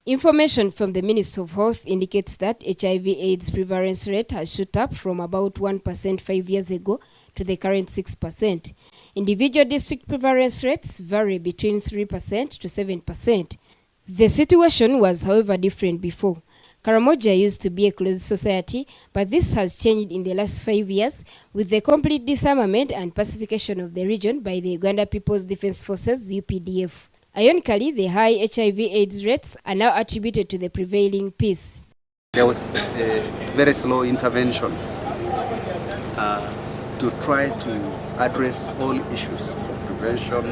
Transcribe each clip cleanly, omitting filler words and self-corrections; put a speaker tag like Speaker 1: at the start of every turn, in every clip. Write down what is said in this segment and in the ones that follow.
Speaker 1: Information from the Ministry of Health indicates that HIV/AIDS prevalence rate has shot up from about 1% 5 years ago to the current 6%. Individual district prevalence rates vary between 3% to 7%. The situation was, however, different before. Karamoja used to be a closed society, but this has changed in the last 5 years with the complete disarmament and pacification of the region by the Uganda People's Defence Forces (UPDF). Ironically, the high HIV/AIDS rates are now attributed to the prevailing peace.
Speaker 2: There was a very slow intervention to try to address all issues of prevention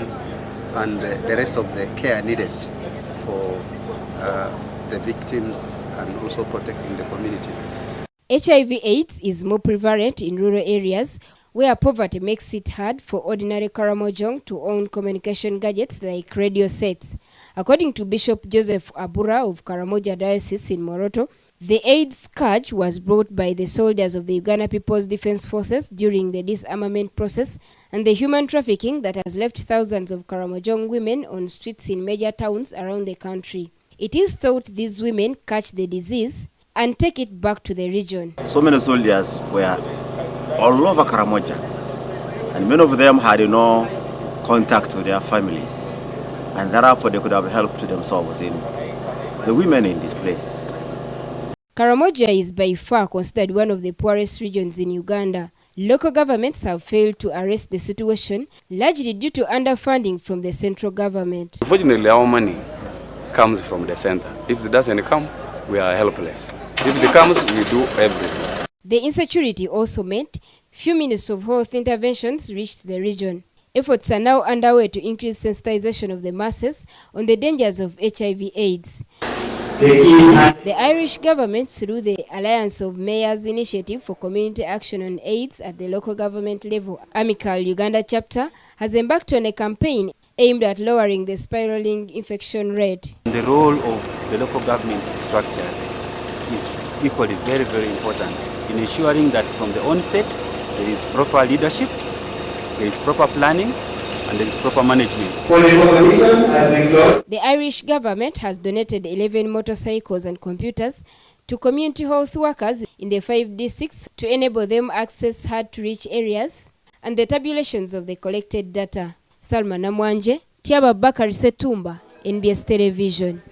Speaker 2: and the rest of the care needed for the victims and also protecting the community.
Speaker 1: HIV/AIDS is more prevalent in rural areas where poverty makes it hard for ordinary Karamojong to own communication gadgets like radio sets. According to Bishop Joseph Abura of Karamoja Diocese in Moroto, the AIDS Scourge was brought by the soldiers of the Uganda People's Defence Forces during the disarmament process and the human trafficking that has left thousands of Karamojong women on streets in major towns around the country. It is thought these women catch the disease and take it back to the region.
Speaker 3: So many soldiers were all over Karamoja, and many of them had no contact with their families, and therefore they could have helped themselves in the women in this place.
Speaker 1: Karamoja is by far considered one of the poorest regions in Uganda. Local governments have failed to arrest the situation, largely due to underfunding from the central government.
Speaker 4: Unfortunately, our money comes from the center. If it doesn't come, we are helpless. If it comes, we do everything.
Speaker 1: The insecurity also meant few Ministry of Health interventions reached the region. Efforts are now underway to increase sensitization of the masses on the dangers of HIV/AIDS. The Irish government, through the Alliance of Mayors Initiative for Community Action on AIDS at the local government level, Amical Uganda chapter, has embarked on a campaign aimed at lowering the spiraling infection rate.
Speaker 5: The role of the local government structures is equally very, very important in ensuring that from the onset there is proper leadership, there is proper planning, and there is proper management.
Speaker 1: The Irish government has donated 11 motorcycles and computers to community health workers in the 5 districts to enable them access hard-to-reach areas and the tabulations of the collected data. Salma Namwanje, Tiaba Bakari Setumba, NBS Television.